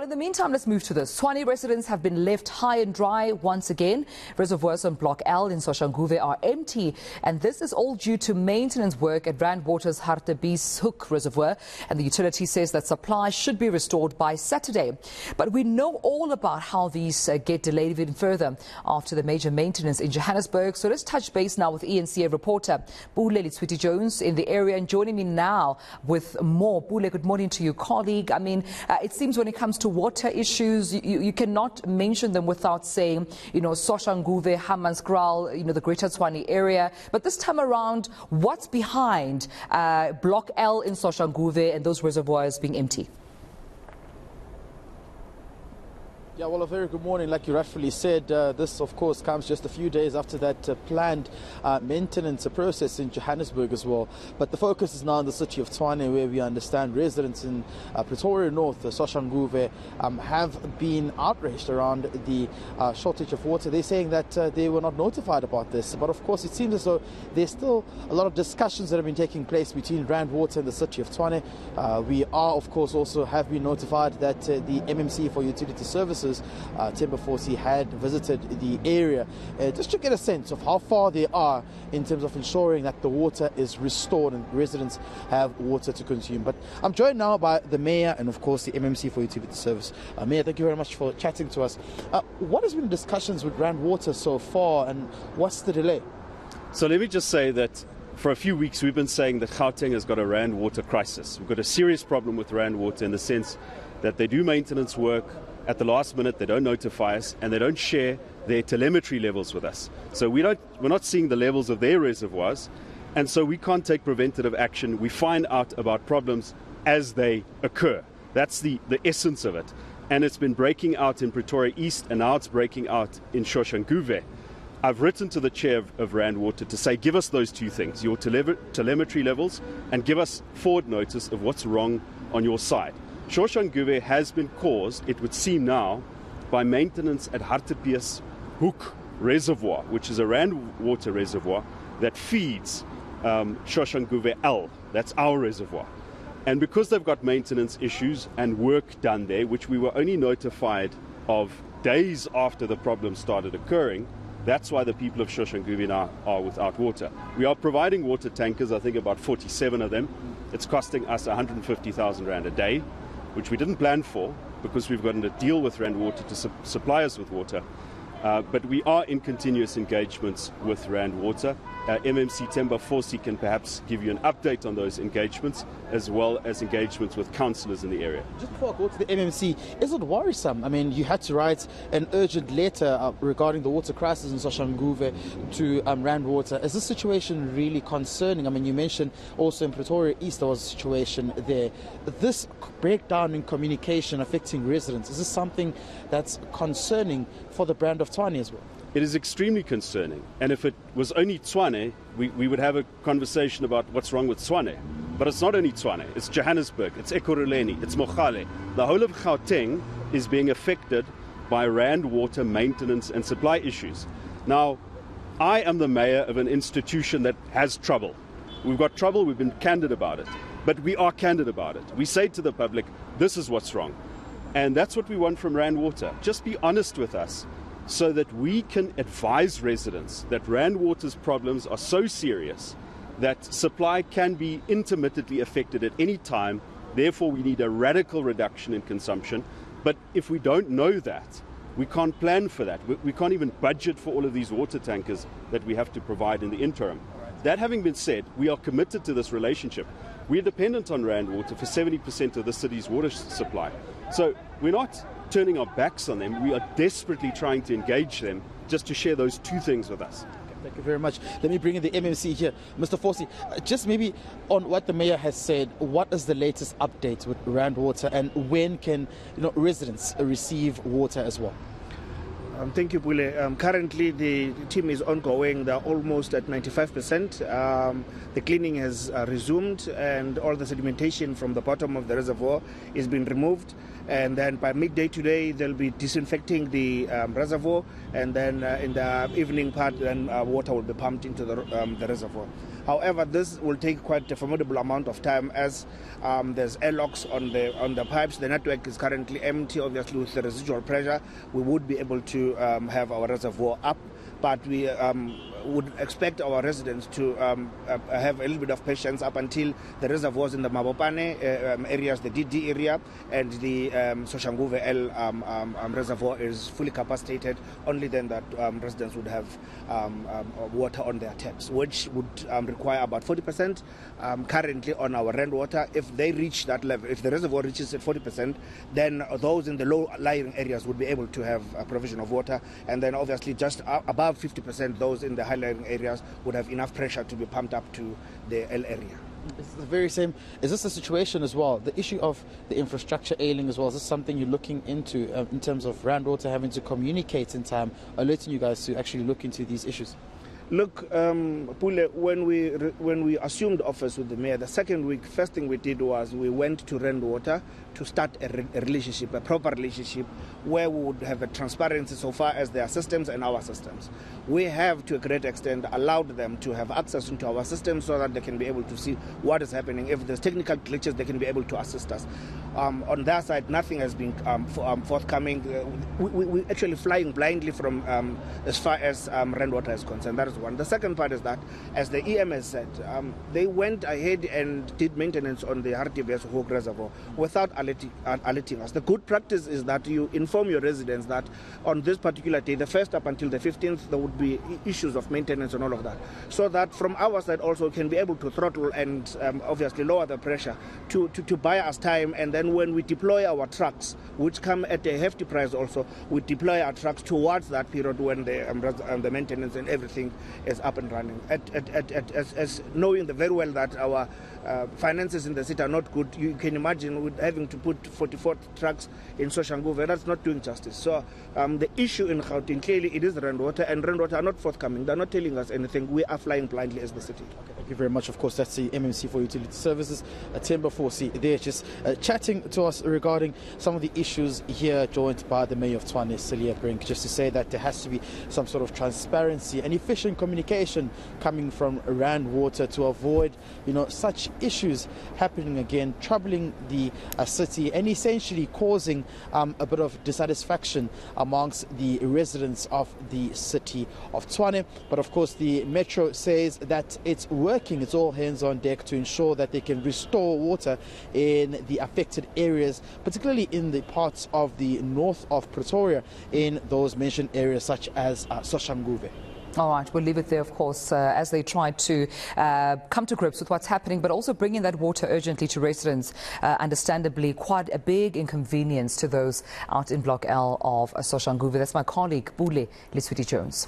in the meantime, let's move to this. Tshwane residents have been left high and dry once again. Reservoirs on Block L in Soshanguve are empty, and this is all due to maintenance work at Randwater's Hartebeeshoek Reservoir, and the utility says that supply should be restored by Saturday. But we know all about how these get delayed even further after the major maintenance in Johannesburg. So let's touch base now with eNCA reporter Pule Letshwiti Jones in the area, and joining me now with more. Pule, good morning to you, colleague. I mean, it seems when it comes to water issues, you cannot mention them without saying, Soshanguve, Hammanskraal, the Greater Tshwane area. But this time around, what's behind Block L in Soshanguve and those reservoirs being empty? Yeah, well, a very good morning. Like you rightfully said, this, of course, comes just a few days after that planned maintenance process in Johannesburg as well. But the focus is now on the city of Tshwane, where we understand residents in Pretoria North, Soshanguve, have been outraged around the shortage of water. They're saying that they were not notified about this. But, of course, it seems as though there's still a lot of discussions that have been taking place between Randwater and the city of Tshwane. We are, of course, also have been notified that the MMC for Utility Services Timber Force had visited the area just to get a sense of how far they are in terms of ensuring that the water is restored and residents have water to consume. But I'm joined now by the Mayor and, of course, the MMC for Utility Service. Mayor, thank you very much for chatting to us. What has been the discussions with Randwater so far, and what's the delay? So let me just say that for a few weeks we've been saying that Gauteng has got a Randwater crisis. We've got a serious problem with Randwater in the sense that they do maintenance work at the last minute, they don't notify us, and they don't share their telemetry levels with us. So we're not seeing the levels of their reservoirs, and so we can't take preventative action. We find out about problems as they occur. That's the essence of it. And it's been breaking out in Pretoria East, and now it's breaking out in Soshanguve. I've written to the chair of Randwater to say, give us those two things, your telemetry levels, and give us forward notice of what's wrong on your side. Soshanguve has been caused, it would seem now, by maintenance at Hartebeeshoek Reservoir, which is a Randwater reservoir that feeds Soshanguve L. That's our reservoir. And because they've got maintenance issues and work done there, which we were only notified of days after the problem started occurring, that's why the people of Soshanguve now are without water. We are providing water tankers, I think about 47 of them. It's costing us 150,000 Rand a day, which we didn't plan for because we've gotten a deal with Randwater to supply us with water. But we are in continuous engagements with Randwater. MMC Timber Force can perhaps give you an update on those engagements, as well as engagements with councillors in the area. Just before I go to the MMC, is it worrisome? I mean, you had to write an urgent letter regarding the water crisis in Soshanguve to Randwater. Is this situation really concerning? I mean, you mentioned also in Pretoria East there was a situation there. This breakdown in communication affecting residents, is this something that's concerning for the brand of Tshwane as well? It is extremely concerning, and if it was only Tshwane, we would have a conversation about what's wrong with Tshwane. But it's not only Tshwane, it's Johannesburg, it's Ekurhuleni, it's Mogale. The whole of Gauteng is being affected by Randwater maintenance and supply issues. Now, I am the mayor of an institution that has trouble. We've got trouble, we've been candid about it, but we are candid about it. We say to the public, this is what's wrong. And that's what we want from Randwater. Just be honest with us, so that we can advise residents that Randwater's problems are so serious that supply can be intermittently affected at any time. Therefore, we need a radical reduction in consumption. But if we don't know that, we can't plan for that. We can't even budget for all of these water tankers that we have to provide in the interim. That having been said, we are committed to this relationship. We are dependent on Randwater for 70% of the city's water supply. So we're not turning our backs on them. We are desperately trying to engage them just to share those two things with us. Thank you very much. Let me bring in the MMC here. Mr. Forsi, just maybe on what the mayor has said, what is the latest update with Randwater, and when can residents receive water as well? Thank you, Pule. Currently, the team is ongoing. They're almost at 95%. The cleaning has resumed, and all the sedimentation from the bottom of the reservoir is being removed. And then by midday today, they'll be disinfecting the reservoir, and then in the evening part, then water will be pumped into the reservoir. However, this will take quite a formidable amount of time as there's airlocks on the pipes. The network is currently empty. Obviously, with the residual pressure, we would be able to have our reservoir up, but we would expect our residents to have a little bit of patience up until the reservoirs in the Mabopane areas, the DD area, and the Soshanguve L reservoir is fully capacitated. Only then that residents would have water on their taps, which would require about 40% currently on our rainwater. If they reach that level, if the reservoir reaches at 40%, then those in the low-lying areas would be able to have a provision of water, and then obviously just above 50%, those in the high-lying areas would have enough pressure to be pumped up to the L area. It's the very same. Is this a situation as well? The issue of the infrastructure ailing as well, is this something you're looking into in terms of Rand Water having to communicate in time, alerting you guys to actually look into these issues? Look, Pule, when we assumed office with the mayor, the second week, first thing we did was we went to Rand Water to start a relationship, a proper relationship, where we would have a transparency so far as their systems and our systems. We have, to a great extent, allowed them to have access into our systems so that they can be able to see what is happening. If there's technical glitches, they can be able to assist us. On their side, nothing has been forthcoming. We actually flying blindly from as far as Rand Water is concerned. That is one. The second part is that, as the EMS said, they went ahead and did maintenance on the Hartebeeshoek Reservoir without alerting us. The good practice is that you inform your residents that on this particular day, the 1st up until the 15th, there would be issues of maintenance and all of that. So that from our side also we can be able to throttle and obviously lower the pressure to buy us time. And then when we deploy our trucks, which come at a hefty price also, we deploy our trucks towards that period when the maintenance and everything is up and running. As knowing very well that our finances in the city are not good, you can imagine with having to put 44 trucks in Soshanguve, that's not doing justice. So the issue in Gauteng, clearly it is Rand Water, and Rand Water are not forthcoming. They're not telling us anything. We are flying blindly as the city. Okay, thank you very much. Of course, that's the MMC for Utility Services, Timber 4C. They're just chatting to us regarding some of the issues here, joined by the Mayor of Tshwane, Celia Brink, just to say that there has to be some sort of transparency and efficient communication coming from Rand Water to avoid, such issues happening again, troubling the city and essentially causing a bit of dissatisfaction amongst the residents of the city of Tshwane. But of course, the Metro says that it's working, it's all hands on deck to ensure that they can restore water in the affected areas, particularly in the parts of the north of Pretoria, in those mentioned areas such as Soshanguve. All right, we'll leave it there, of course, as they try to come to grips with what's happening, but also bringing that water urgently to residents. Understandably, quite a big inconvenience to those out in Block L of Soshanguve. That's my colleague, Pule Letshwiti Jones.